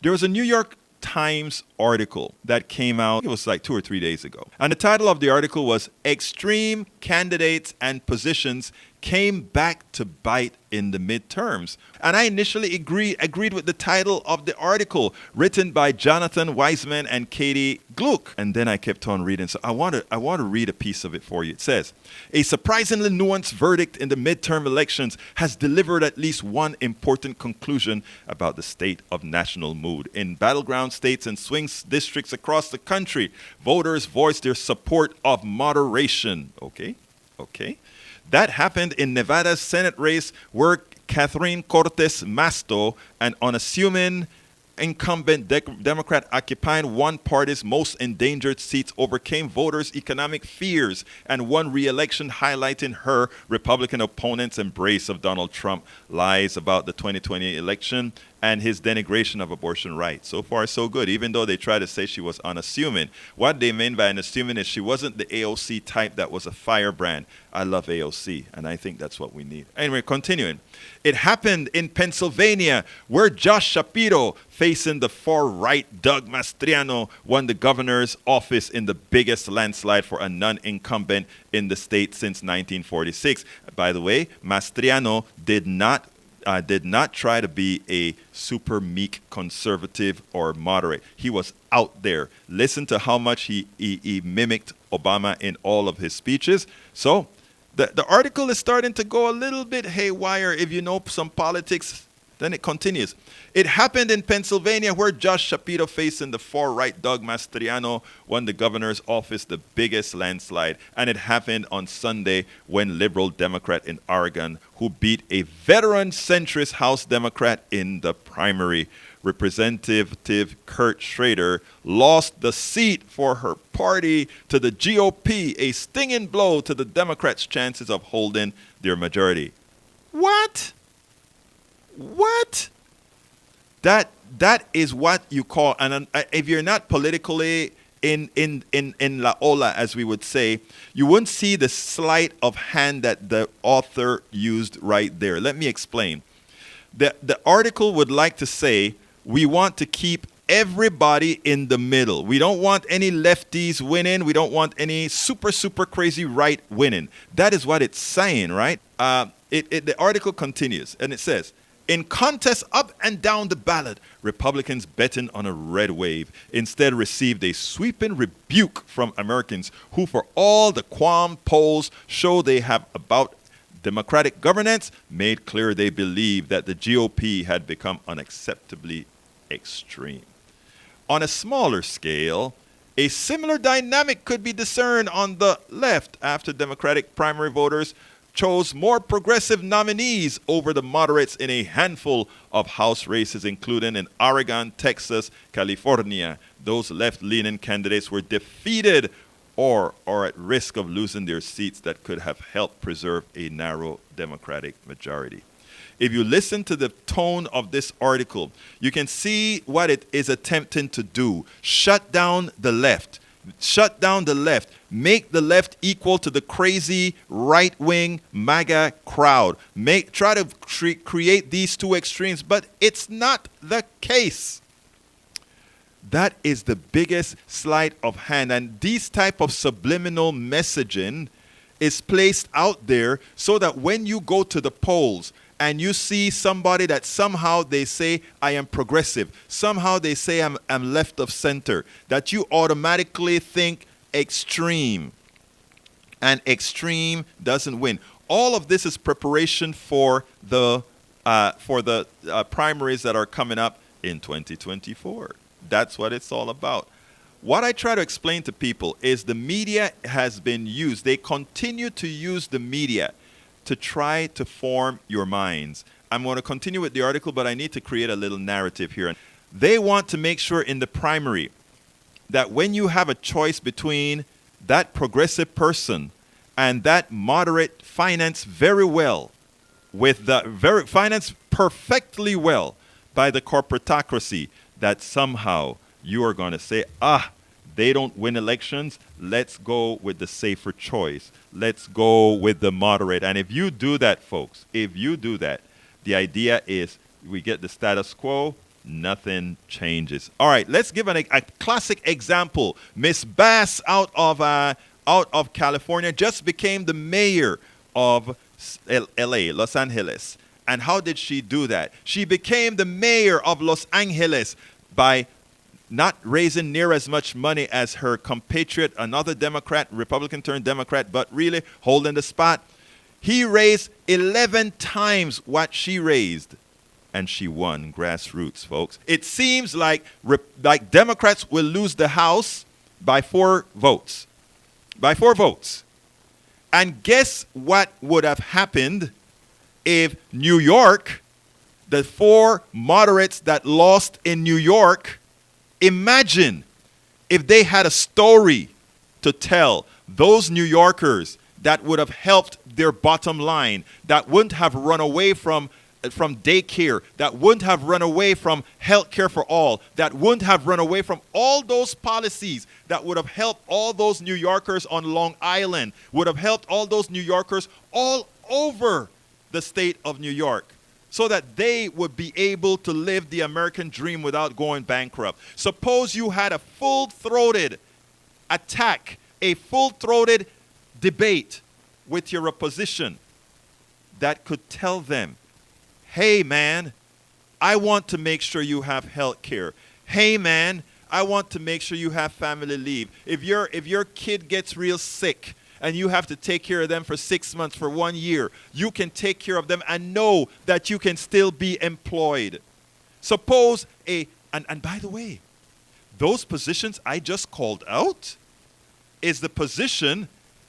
There was a New York Times article that came out, it was like 2 or 3 days ago. And the title of the article was Extreme Candidates and Positions Came Back to Bite in the Midterms. And I initially agreed with the title of the article written by Jonathan Weisman and Katie Gluck. And then I kept on reading. So I want to read a piece of it for you. It says, a surprisingly nuanced verdict in the midterm elections has delivered at least one important conclusion about the state of national mood. In battleground states and swing districts across the country, voters voiced their support of moderation. Okay. That happened in Nevada's Senate race where Catherine Cortez Masto, an unassuming incumbent Democrat occupying one party's most endangered seats, overcame voters' economic fears and won re-election, highlighting her Republican opponent's embrace of Donald Trump, lies about the 2020 election, and his denigration of abortion rights. So far, so good, even though they try to say she was unassuming. What they mean by unassuming is she wasn't the AOC type that was a firebrand. I love AOC, and I think that's what we need. Anyway, continuing. It happened in Pennsylvania, where Josh Shapiro, facing the far-right Doug Mastriano, won the governor's office in the biggest landslide for a non-incumbent in the state since 1946. By the way, Mastriano did not try to be a super meek conservative or moderate. He was out there. Listen to how much he mimicked Obama in all of his speeches. So the article is starting to go a little bit haywire. If you know some politics, then it continues. It happened in Pennsylvania, where Josh Shapiro, facing the far-right Doug Mastriano, won the governor's office, the biggest landslide. And it happened on Sunday when liberal Democrat in Oregon, who beat a veteran centrist House Democrat in the primary, Representative Kurt Schrader, lost the seat for her party to the GOP, a stinging blow to the Democrats' chances of holding their majority. What? That is what you call, and if you're not politically in la ola, as we would say, you wouldn't see the sleight of hand that the author used right there. Let me explain. The article would like to say, we want to keep everybody in the middle. We don't want any lefties winning. We don't want any super crazy right winning. That is what it's saying, right? The article continues, and it says, in contests up and down the ballot, Republicans betting on a red wave instead received a sweeping rebuke from Americans who, for all the qualm polls show they have about Democratic governance, made clear they believe that the GOP had become unacceptably extreme. On a smaller scale, a similar dynamic could be discerned on the left after Democratic primary voters chose more progressive nominees over the moderates in a handful of House races, including in Oregon, Texas, California. Those left-leaning candidates were defeated or are at risk of losing their seats that could have helped preserve a narrow Democratic majority. If you listen to the tone of this article, you can see what it is attempting to do. Shut down the left. Make the left equal to the crazy right-wing MAGA crowd. Try to create these two extremes, but it's not the case. That is the biggest sleight of hand, and this type of subliminal messaging is placed out there so that when you go to the polls and you see somebody that somehow they say, I am progressive, somehow they say I'm left of center, that you automatically think extreme. And extreme doesn't win. All of this is preparation for the primaries that are coming up in 2024. That's what it's all about. What I try to explain to people is the media has been used. They continue to use the media to try to form your minds. I'm going to continue with the article, but I need to create a little narrative here. They want to make sure in the primary that when you have a choice between that progressive person and that moderate financed very well, with the very financed perfectly well by the corporatocracy, that somehow you are going to say, they don't win elections. Let's go with the safer choice. Let's go with the moderate. And if you do that, folks, if you do that, the idea is we get the status quo nothing changes. All right, let's give a classic example. Miss Bass out of California just became the mayor of LA, Los Angeles. And how did she do that? She became the mayor of Los Angeles by not raising near as much money as her compatriot, another Democrat, Republican turned Democrat, but really holding the spot. He raised 11 times what she raised, and she won grassroots, folks. It seems like Democrats will lose the House by 4 votes. By 4 votes. And guess what would have happened if New York, the 4 moderates that lost in New York, imagine if they had a story to tell those New Yorkers that would have helped their bottom line, that wouldn't have run away from daycare, that wouldn't have run away from health care for all, that wouldn't have run away from all those policies that would have helped all those New Yorkers on Long Island, would have helped all those New Yorkers all over the state of New York, so that they would be able to live the American dream without going bankrupt. Suppose you had a full-throated attack, a full-throated debate with your opposition that could tell them, hey, man, I want to make sure you have health care. Hey, man, I want to make sure you have family leave. If your kid gets real sick and you have to take care of them for 6 months, for 1 year, you can take care of them and know that you can still be employed. Suppose and by the way, those positions I just called out is the position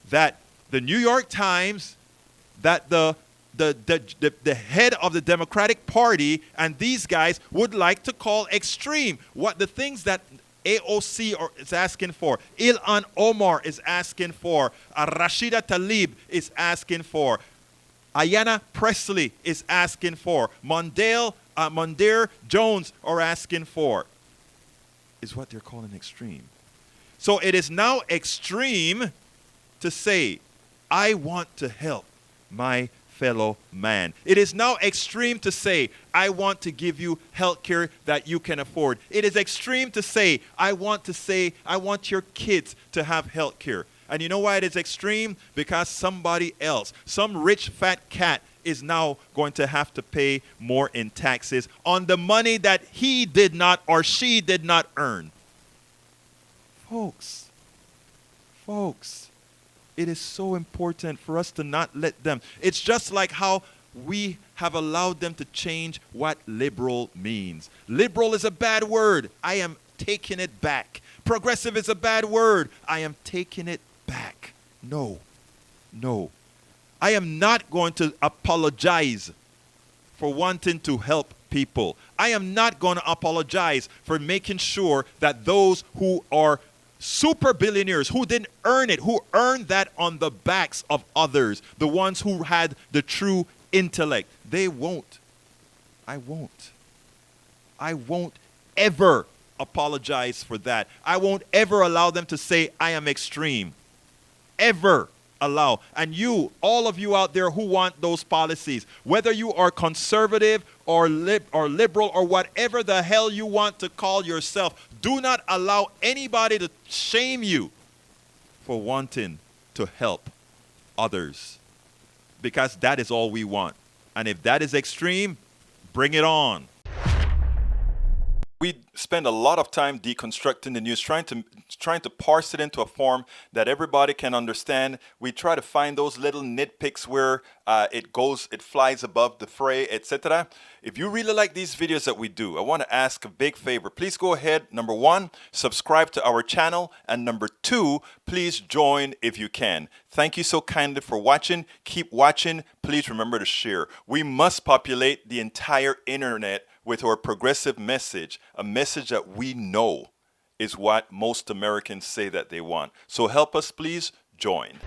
that the New York Times, that the head of the Democratic Party and these guys would like to call extreme. What the things that AOC is asking for, Ilhan Omar is asking for, Rashida Tlaib is asking for, Ayanna Pressley is asking for, Mondaire Jones are asking for, is what they're calling extreme. So it is now extreme to say, I want to help my fellow man. It is now extreme to say, I want to give you health care that you can afford. It is extreme to say, I want your kids to have health care. And you know why it is extreme? Because somebody else, some rich fat cat, is now going to have to pay more in taxes on the money that he did not or she did not earn. Folks, it is so important for us to not let them. It's just like how we have allowed them to change what liberal means. Liberal is a bad word. I am taking it back. Progressive is a bad word. I am taking it back. No. I am not going to apologize for wanting to help people. I am not going to apologize for making sure that those who are super billionaires, who didn't earn it, who earned that on the backs of others, the ones who had the true intellect, they won't. I won't ever apologize for that. I won't ever allow them to say I am extreme. Ever allow. And you, all of you out there who want those policies, whether you are conservative or liberal or whatever the hell you want to call yourself, do not allow anybody to shame you for wanting to help others, because that is all we want. And if that is extreme, bring it on. We spend a lot of time deconstructing the news, trying to parse it into a form that everybody can understand. We try to find those little nitpicks where it flies above the fray, etc. If you really like these videos that we do, I want to ask a big favor. Please go ahead, number 1, subscribe to our channel, and number 2, please join if you can. Thank you so kindly for watching. Keep watching. Please remember to share. We must populate the entire internet with our progressive message, a message that we know is what most Americans say that they want. So help us, please join.